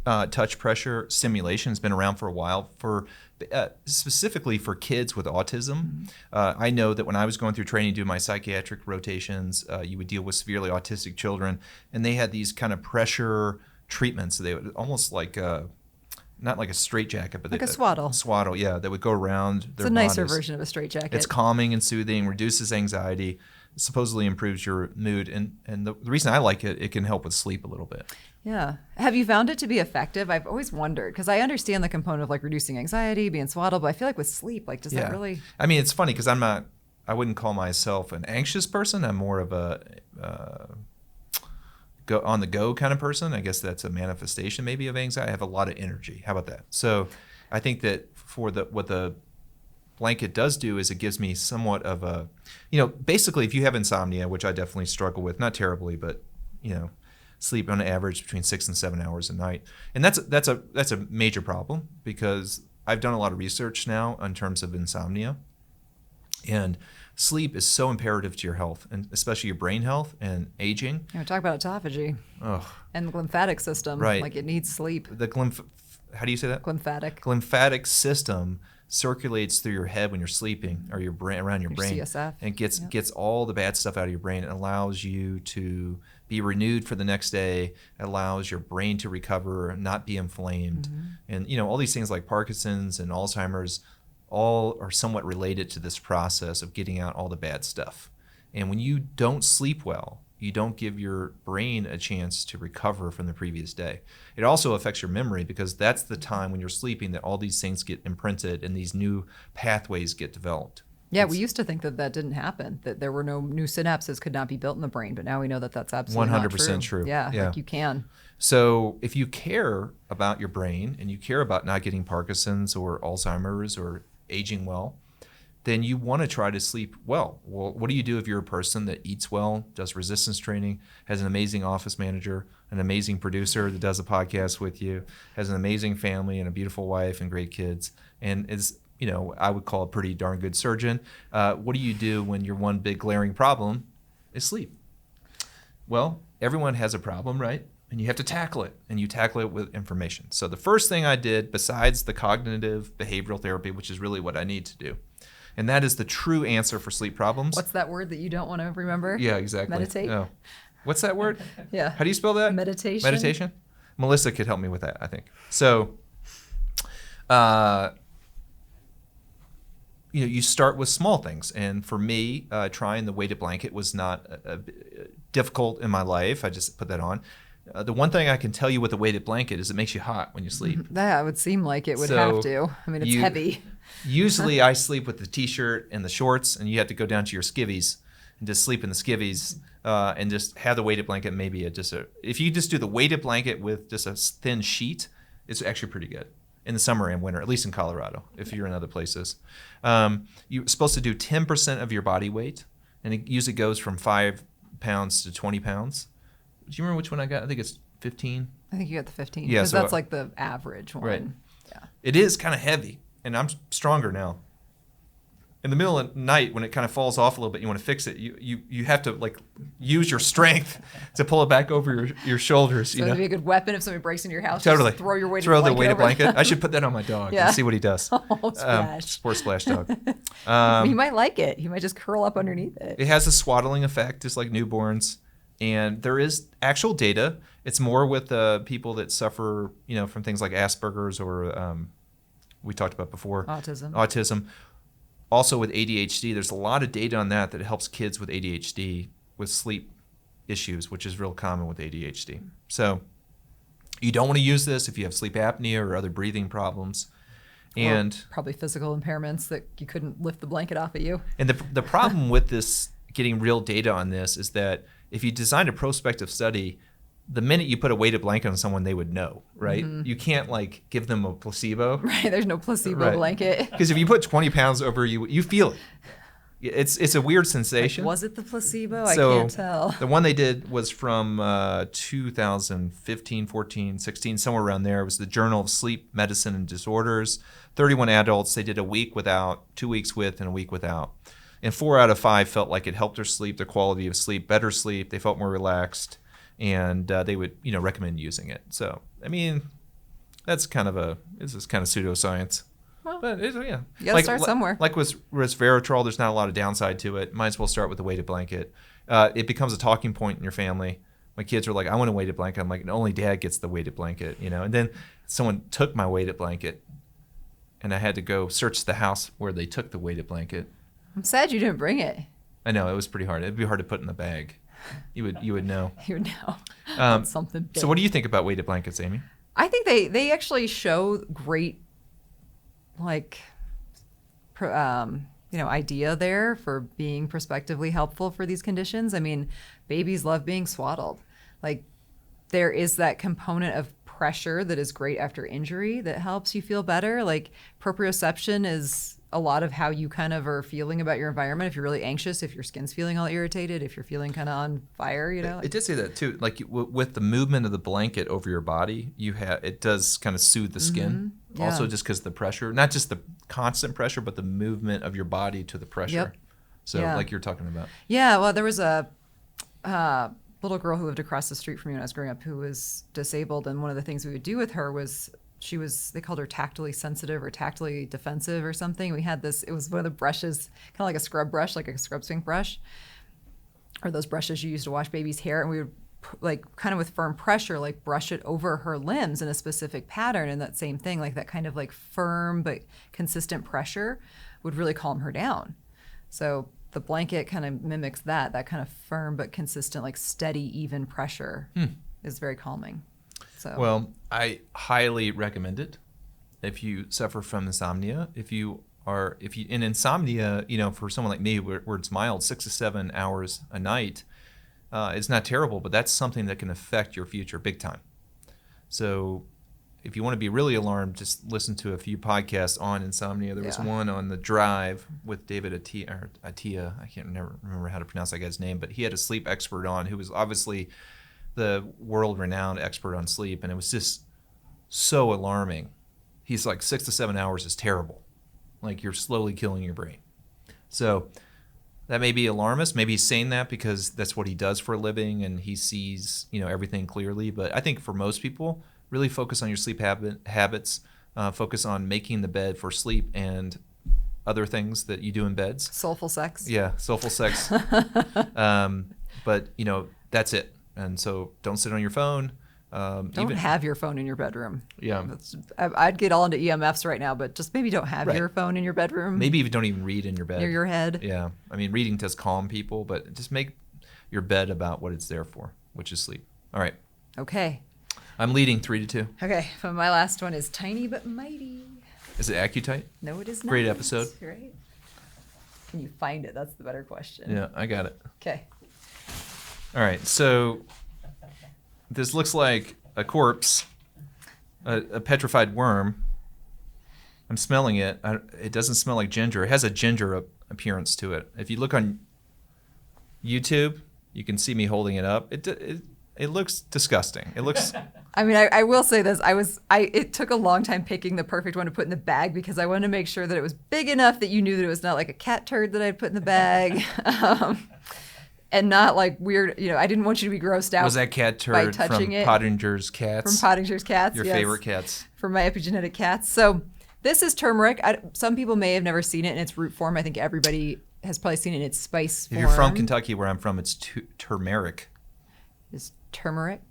touch pressure stimulation has been around for a while, specifically for kids with autism. I know that when I was going through training, doing my psychiatric rotations, you would deal with severely autistic children, and they had these kind of pressure treatments. They would almost like not like a straitjacket, but like a swaddle. Swaddle, yeah, that would go around their bodies. It's a nicer version of a straitjacket. It's calming and soothing, reduces anxiety, supposedly improves your mood, and the reason I like it, it can help with sleep a little bit. Yeah. Have you found it to be effective? I've always wondered, because I understand the component of like reducing anxiety, being swaddled, but I feel like with sleep, like does that really? I mean, it's funny because I wouldn't call myself an anxious person. I'm more of a go on the go kind of person. I guess that's a manifestation maybe of anxiety. I have a lot of energy. How about that? So I think that for what the blanket does do is it gives me somewhat of a, basically if you have insomnia, which I definitely struggle with, not terribly, but sleep on average between 6 and 7 hours a night. And that's a major problem because I've done a lot of research now in terms of insomnia. And sleep is so imperative to your health, and especially your brain health and aging. Talk about autophagy and the lymphatic system. Right. Like it needs sleep. How do you say that? Lymphatic system circulates through your head when you're sleeping, or your brain, around your brain, CSF, and gets all the bad stuff out of your brain. It allows you to be renewed for the next day. It allows your brain to recover, not be inflamed, and all these things like Parkinson's and Alzheimer's. All are somewhat related to this process of getting out all the bad stuff. And when you don't sleep well, you don't give your brain a chance to recover from the previous day. It also affects your memory because that's the time when you're sleeping that all these things get imprinted and these new pathways get developed. Yeah, we used to think that didn't happen, that there were no new synapses could not be built in the brain, but now we know that that's absolutely 100% not true. Yeah, like you can. So if you care about your brain and you care about not getting Parkinson's or Alzheimer's or aging well, then you want to try to sleep well. Well, what do you do if you're a person that eats well, does resistance training, has an amazing office manager, an amazing producer that does a podcast with you, has an amazing family and a beautiful wife and great kids, and is, I would call a pretty darn good surgeon? What do you do when your one big glaring problem is sleep? Well, everyone has a problem, right? And you have to tackle it, and you tackle it with information. So the first thing I did, besides the cognitive behavioral therapy, which is really what I need to do, and that is the true answer for sleep problems. What's that word that you don't want to remember? Yeah, exactly. Meditate? No. What's that word? Yeah. How do you spell that? Meditation. Meditation? Melissa could help me with that, I think. So, you start with small things. And for me, trying the weighted blanket was not difficult in my life. I just put that on. The one thing I can tell you with a weighted blanket is it makes you hot when you sleep. That would seem like it would have to. I mean, it's heavy. Usually I sleep with the t-shirt and the shorts, and you have to go down to your skivvies and just sleep in the skivvies and just have the weighted blanket. Maybe if you just do the weighted blanket with just a thin sheet, it's actually pretty good in the summer and winter, at least in Colorado. If you're in other places, you're supposed to do 10% of your body weight, and it usually goes from 5 pounds to 20 pounds. Do you remember which one I got? I think it's 15. I think you got the 15. Yeah, because that's like the average one. Right. Yeah. It is kind of heavy, and I'm stronger now. In the middle of the night, when it kind of falls off a little bit, you want to fix it. You have to like use your strength to pull it back over your shoulders. So it'd be a good weapon if somebody breaks into your house. Totally. Just throw your weighted the blanket weighted over blanket. them. I should put that on my dog and see what he does. Oh, Splash. Sports Splash dog. He might like it. He might just curl up underneath it. It has a swaddling effect, just like newborns. And there is actual data. It's more with people that suffer, from things like Asperger's or we talked about before. Autism. Also with ADHD, there's a lot of data on that helps kids with ADHD with sleep issues, which is real common with ADHD. So you don't want to use this if you have sleep apnea or other breathing problems. And or probably physical impairments that you couldn't lift the blanket off of you. And the problem with this, getting real data on this, is that if you design a prospective study, the minute you put a weighted blanket on someone, they would know, right? Mm-hmm. You can't give them a placebo. Right, there's no placebo blanket. Because if you put 20 pounds over you feel it. It's a weird sensation. Was it the placebo? So I can't tell. The one they did was from 2015, 14, 16, somewhere around there. It was the Journal of Sleep Medicine and Disorders. 31 adults. They did a week without, 2 weeks with, and a week without. And 4 out of 5 felt like it helped their sleep, their quality of sleep, better sleep. They felt more relaxed. And they would, recommend using it. So, I mean, this is kind of pseudoscience. Well, but you gotta start somewhere. Like with resveratrol, there's not a lot of downside to it. Might as well start with a weighted blanket. It becomes a talking point in your family. My kids are like, I want a weighted blanket. I'm like, only Dad gets the weighted blanket, And then someone took my weighted blanket, and I had to go search the house where they took the weighted blanket. I'm sad you didn't bring it. I know, it was pretty hard. It'd be hard to put in the bag. You would know. You would know. That's something big. So what do you think about weighted blankets, Amy? I think they actually show great, idea there for being prospectively helpful for these conditions. I mean, babies love being swaddled. There is that component of pressure that is great after injury that helps you feel better. Proprioception is a lot of how you kind of are feeling about your environment. If you're really anxious, if your skin's feeling all irritated, if you're feeling kind of on fire, It did say that too. With the movement of the blanket over your body, it does kind of soothe the skin. Mm-hmm. Yeah. Also, just because the pressure, not just the constant pressure, but the movement of your body to the pressure. Yep. So, like you're talking about. Yeah. Well, there was a little girl who lived across the street from me when I was growing up who was disabled, and one of the things we would do with her was they called her tactily sensitive or tactily defensive or something. We had this, it was one of the brushes, kind of like a scrub brush, like a scrub sink brush, or those brushes you use to wash baby's hair. And we would kind of with firm pressure, brush it over her limbs in a specific pattern. And that same thing, that kind of firm but consistent pressure would really calm her down. So the blanket kind of mimics that kind of firm but consistent, steady, even pressure is very calming. So. Well, I highly recommend it if you suffer from insomnia. If you in insomnia, for someone like me, where it's mild, 6 to 7 hours a night, it's not terrible, but that's something that can affect your future big time. So, if you want to be really alarmed, just listen to a few podcasts on insomnia. There was one on The Drive with David Attia. I can't remember how to pronounce that guy's name, but he had a sleep expert on who was obviously the world-renowned expert on sleep, and it was just so alarming. He's like 6 to 7 hours is terrible. You're slowly killing your brain. So that may be alarmist. Maybe he's saying that because that's what he does for a living and he sees, everything clearly. But I think for most people, really focus on your sleep habits. Focus on making the bed for sleep and other things that you do in beds. Soulful sex. Yeah, soulful sex. But, that's it. And so don't sit on your phone. Don't have your phone in your bedroom. Yeah. I'd get all into EMFs right now, but just maybe don't have Right. your phone in your bedroom. Maybe even don't even read in your bed. Near your head. Yeah. I mean, reading does calm people, but just make your bed about what it's there for, which is sleep. All right. Okay. I'm leading 3-2. Okay. But my last one is tiny but mighty. Is it Accutite? No, it is not. Great episode. Right. Can you find it? That's the better question. Yeah, I got it. Okay. All right. So this looks like a corpse, a petrified worm. I'm smelling it. It doesn't smell like ginger. It has a ginger appearance to it. If you look on YouTube, you can see me holding it up. It looks disgusting. It looks. I mean, I will say this. It took a long time picking the perfect one to put in the bag because I wanted to make sure that it was big enough that you knew that it was not like a cat turd that I'd put in the bag. And not like weird, I didn't want you to be grossed out. Was that cat turd from Pottinger's Cats? From Pottinger's Cats, Your favorite cats. From my epigenetic cats. So this is turmeric. Some people may have never seen it in its root form. I think everybody has probably seen it in its spice form. If you're from Kentucky, where I'm from, it's turmeric. Is turmeric?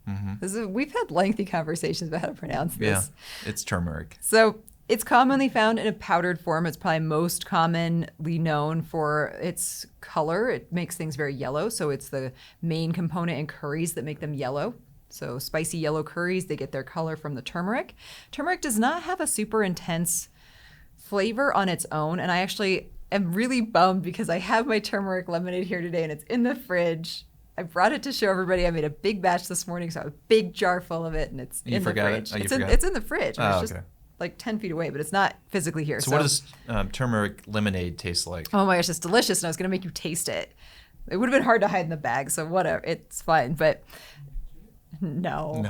Mm-hmm. We've had lengthy conversations about how to pronounce this. Yeah, it's turmeric. So it's commonly found in a powdered form. It's probably most commonly known for its color. It makes things very yellow. So it's the main component in curries that make them yellow. So spicy yellow curries, they get their color from the turmeric. Turmeric does not have a super intense flavor on its own. And I actually am really bummed because I have my turmeric lemonade here today and it's in the fridge. I brought it to show everybody. I made a big batch this morning, so I have a big jar full of it, and it's in the fridge. It's in the fridge. Oh, it's just like 10 feet away, but it's not physically here. So what does turmeric lemonade taste like? Oh my gosh, it's delicious, and I was going to make you taste it. It would have been hard to hide in the bag, so whatever. It's fine, but no.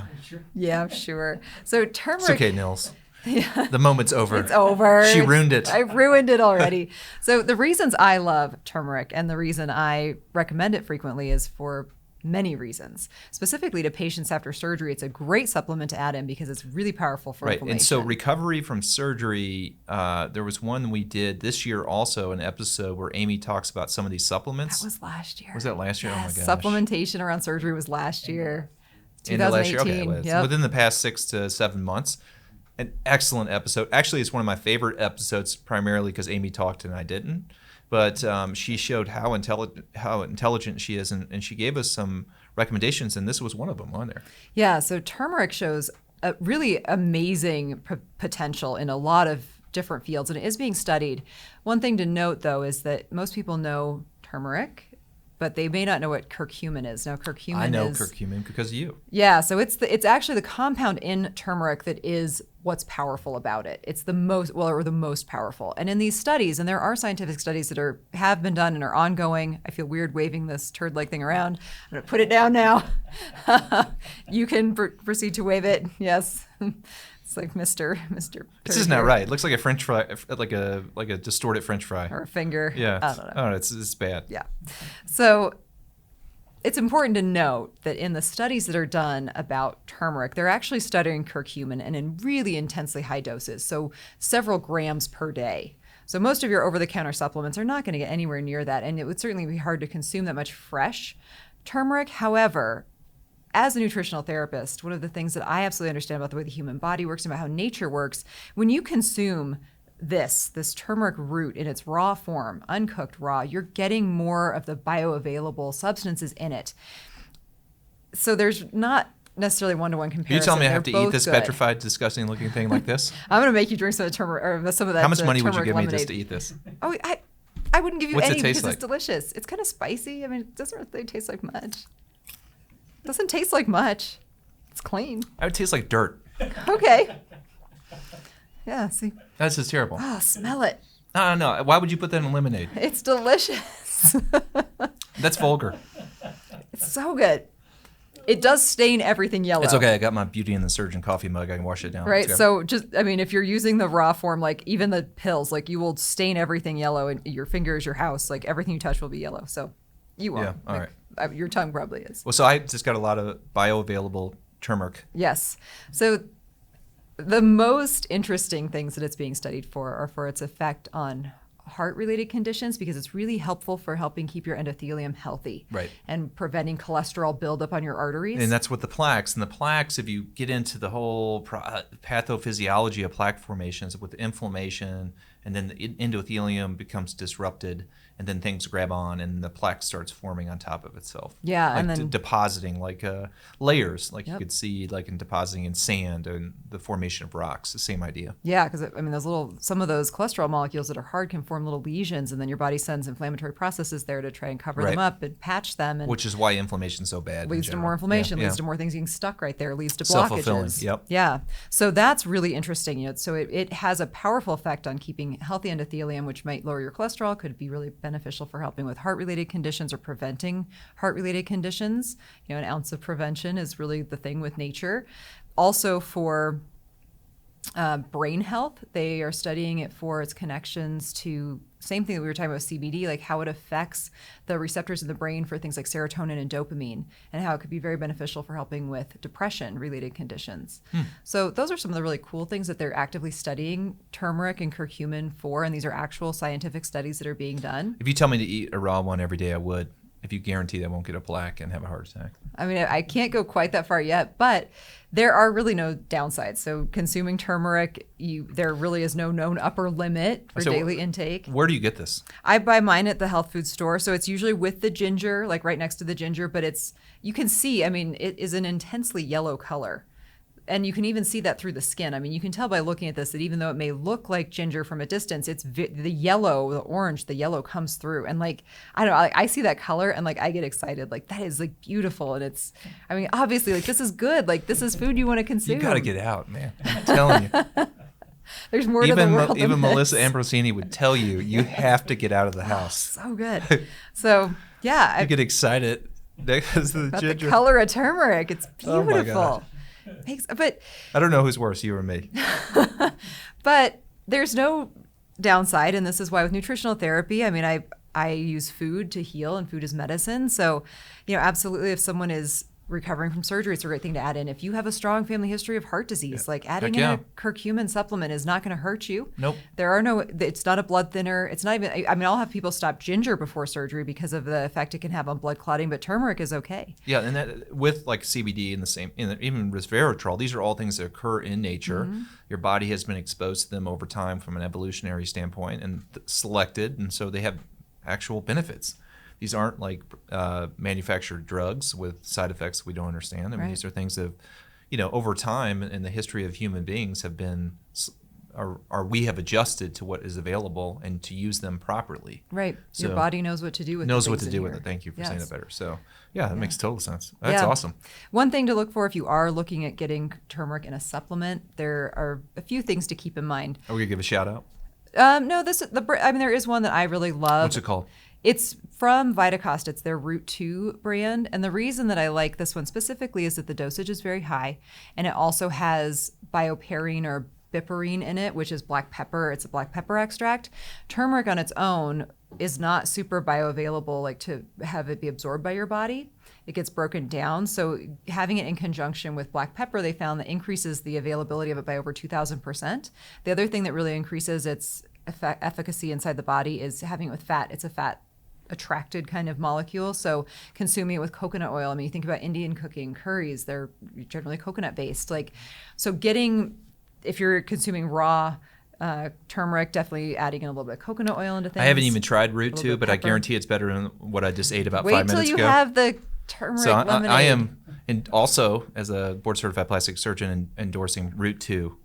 Yeah, I'm sure. So turmeric. It's okay, Nils. Yeah. The moment's over. It's over. She ruined it. I ruined it already. So the reasons I love turmeric and the reason I recommend it frequently is for many reasons. Specifically to patients after surgery, it's a great supplement to add in because it's really powerful for inflammation. And so recovery from surgery, there was one we did this year also, an episode where Amy talks about some of these supplements. That was last year. Was that last year? Yes, Oh my gosh. Supplementation around surgery was last year. 2018. Okay, yep. Within the past 6 to 7 months. An excellent episode. Actually, it's one of my favorite episodes, primarily because Amy talked and I didn't. But she showed how intelligent she is, and she gave us some recommendations, and this was one of them on there. Yeah, so turmeric shows a really amazing potential in a lot of different fields, and it is being studied. One thing to note, though, is that most people know turmeric, but they may not know what curcumin is. Now, curcumin I know curcumin because of you. Yeah, so it's actually the compound in turmeric that is what's powerful about it. It's the most powerful. And in these studies, and there are scientific studies that have been done and are ongoing. I feel weird waving this turd-like thing around. I'm going to put it down now. You can proceed to wave it. Yes. It's like Mr. This is not right. It looks like a French fry, like a distorted French fry. Or a finger. Yeah. I don't know. Oh, it's bad. Yeah. So it's important to note that in the studies that are done about turmeric, they're actually studying curcumin and in really intensely high doses, so several grams per day. So most of your over-the-counter supplements are not going to get anywhere near that, and it would certainly be hard to consume that much fresh turmeric. However, as a nutritional therapist, one of the things that I absolutely understand about the way the human body works and about how nature works, when you consume this turmeric root in its raw form, uncooked raw, you're getting more of the bioavailable substances in it. So there's not necessarily one-to-one comparison. You tell me I have to eat this good. petrified, disgusting-looking thing like this? I'm going to make you drink some of the turmeric, or some of that. How much money would you give lemonade. me just to eat this? Oh, I wouldn't give you What's it any taste because like? It's delicious. It's kind of spicy. I mean, it doesn't really taste like much. It doesn't taste like much. It's clean. It would taste like dirt. Okay. Yeah, see. That's just terrible. Oh, smell it. No. Why would you put that in lemonade? It's delicious. That's vulgar. It's so good. It does stain everything yellow. It's okay. I got my Beauty and the Surgeon coffee mug. I can wash it down. Right. So if you're using the raw form, like even the pills, like you will stain everything yellow, and your finger is your house. Like everything you touch will be yellow. So you won't. Yeah. All right. Your tongue probably is. Well, so I just got a lot of bioavailable turmeric. Yes. So the most interesting things that it's being studied for are for its effect on heart-related conditions because it's really helpful for helping keep your endothelium healthy, Right. and preventing cholesterol buildup on your arteries. And that's what the plaques. And the plaques, if you get into the whole pathophysiology of plaque formations with inflammation, and then the endothelium becomes disrupted, and then things grab on, and the plaque starts forming on top of itself. Yeah, like and then depositing, like layers, like Yep. you could see, like in depositing in sand and the formation of rocks. The same idea. yeah, because I mean, some of those cholesterol molecules that are hard can form little lesions, and then your body sends inflammatory processes there to try and cover them Right. up and patch them, and Which is why inflammation's so bad. leads to more inflammation, leads to more things getting stuck right there, leads to Self-fulfilling, blockages. yep. Yeah. So that's really interesting. So it has a powerful effect on keeping healthy endothelium, which might lower your cholesterol, could be really beneficial for helping with heart-related conditions or preventing heart-related conditions. An ounce of prevention is really the thing with nature. Also for brain health, they are studying it for its connections to same thing that we were talking about with CBD, like how it affects the receptors in the brain for things like serotonin and dopamine, and how it could be very beneficial for helping with depression-related conditions. So those are some of the really cool things that they're actively studying turmeric and curcumin for, and these are actual scientific studies that are being done. If you tell me to eat a raw one every day, I would. If you guarantee that I won't get a plaque and have a heart attack. I mean, I can't go quite that far yet, but there are really no downsides. So consuming turmeric, there really is no known upper limit for daily intake. Where do you get this? I buy mine at the health food store. So it's usually with the ginger, like right next to the ginger, but you can see, I mean, it is an intensely yellow color. And you can even see that through the skin. I mean, you can tell by looking at this that even though it may look like ginger from a distance, it's the yellow, the orange, the yellow comes through. And like, I don't know, I see that color and like I get excited. Like that is like beautiful. And I mean, obviously like this is good. Like this is food you want to consume. You got to get out, man. I'm telling you. There's more to the world Even than Melissa this. Ambrosini would tell you have to get out of the house. So good. So yeah. You get excited because of the about ginger. the color of turmeric. It's Oh my beautiful. God. But I don't know who's worse, you or me. But there's no downside, and this is why with nutritional therapy, I mean, I use food to heal, and food is medicine. So, absolutely, if someone is recovering from surgery, it's a great thing to add in. If you have a strong family history of heart disease, like adding in a curcumin supplement is not going to hurt you. Nope. It's not a blood thinner. It's not even, I mean, I'll have people stop ginger before surgery because of the effect it can have on blood clotting, but turmeric is okay. Yeah, and that with like CBD and even resveratrol, these are all things that occur in nature. Mm-hmm. Your body has been exposed to them over time from an evolutionary standpoint and selected, and so they have actual benefits. These aren't like manufactured drugs with side effects we don't understand. I mean, These are things that, over time in the history of human beings have been, we have adjusted to what is available and to use them properly. Right. So your body knows what to do with knows the what to things do in with here. it. Thank you for Yes. saying it better. So that makes total sense. That's awesome. One thing to look for if you are looking at getting turmeric in a supplement, there are a few things to keep in mind. Are we gonna give a shout out? No, there is one that I really love. What's it called? It's from Vitacost. It's their Root 2 brand. And the reason that I like this one specifically is that the dosage is very high. And it also has bioperine or piperine in it, which is black pepper. It's a black pepper extract. Turmeric on its own is not super bioavailable, like to have it be absorbed by your body. It gets broken down. So having it in conjunction with black pepper, they found that increases the availability of it by over 2,000%. The other thing that really increases its efficacy inside the body is having it with fat. It's a fat attracted kind of molecule. So consuming it with coconut oil. I mean, you think about Indian cooking, curries, they're generally coconut based. If you're consuming raw turmeric, definitely adding in a little bit of coconut oil into things. I haven't even tried Root 2, but I guarantee it's better than what I just ate about 5 minutes ago. Wait till you have the turmeric lemonade. I am, and also as a board certified plastic surgeon, endorsing Root 2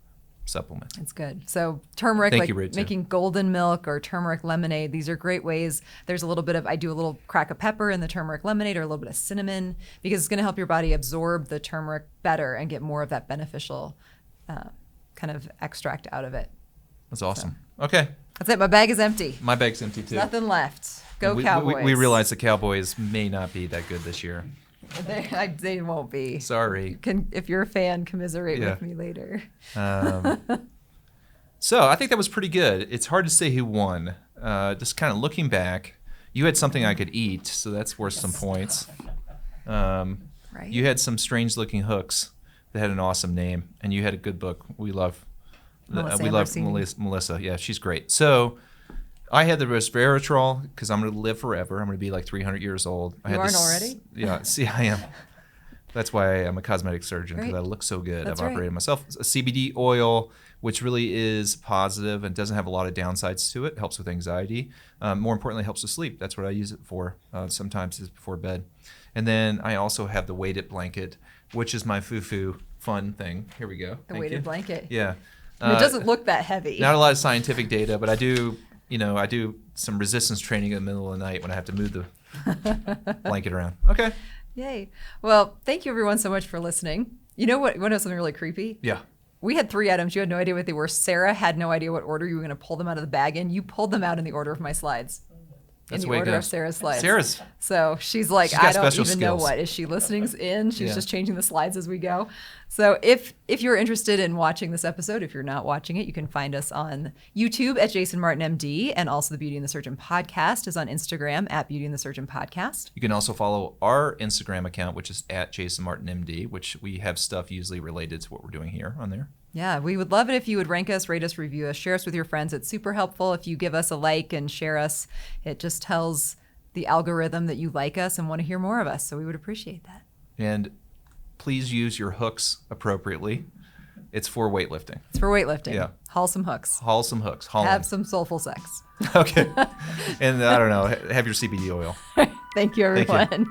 supplement. It's good. So turmeric, Thank you, Root 2. making golden milk or turmeric lemonade, these are great ways. There's I do a little crack of pepper in the turmeric lemonade or a little bit of cinnamon because it's going to help your body absorb the turmeric better and get more of that beneficial kind of extract out of it. That's awesome. Okay. That's it. My bag is empty. My bag's empty too. Nothing left. Go we, Cowboys. We realize the Cowboys may not be that good this year. They won't be. Sorry. If you're a fan, commiserate with me later. So I think that was pretty good. It's hard to say who won. Just kind of looking back, you had something I could eat, so that's worth some points. Right. You had some strange-looking hooks that had an awesome name, and you had a good book. We love Melissa. Melissa. Yeah, she's great. So I had the resveratrol because I'm going to live forever. I'm going to be like 300 years old. I You had aren't this, already? Yeah, see, I am. That's why I'm a cosmetic surgeon, because Right. I look so good. That's I've operated myself. A CBD oil, which really is positive and doesn't have a lot of downsides to it. It helps with anxiety. More importantly, it helps with sleep. That's what I use it for. Sometimes it's before bed. And then I also have the weighted blanket, which is my foo-foo fun thing. Here we go. The Thank weighted you. blanket. Yeah. I mean, it doesn't look that heavy. Not a lot of scientific data, but I do some resistance training in the middle of the night when I have to move the blanket around. Okay. Yay. Well, thank you everyone so much for listening. You know what? You want to know something really creepy? Yeah. We had 3 items. You had no idea what they were. Sarah had no idea what order you were going to pull them out of the bag in. You pulled them out in the order of my slides. That's in the way the it order of goes. Sarah's slides. Sarah's. So she's like, She's got I don't special even know skills. what. Is she listening in? She's Yeah. just changing the slides as we go. So if you're interested in watching this episode, if you're not watching it, you can find us on YouTube at Jason Martin MD, and also the Beauty and the Surgeon podcast is on Instagram at Beauty and the Surgeon podcast. You can also follow our Instagram account, which is at Jason Martin MD, which we have stuff usually related to what we're doing here on there. Yeah, we would love it if you would rank us, rate us, review us, share us with your friends. It's super helpful if you give us a like and share us. It just tells the algorithm that you like us and want to hear more of us. So we would appreciate that. And please use your hooks appropriately. It's for weightlifting. It's for weightlifting. Yeah. Haul some hooks. Haul some hooks. Haul Have them. some soulful sex. Okay. And I don't know, have your CBD oil. Thank you, Thank you. everyone.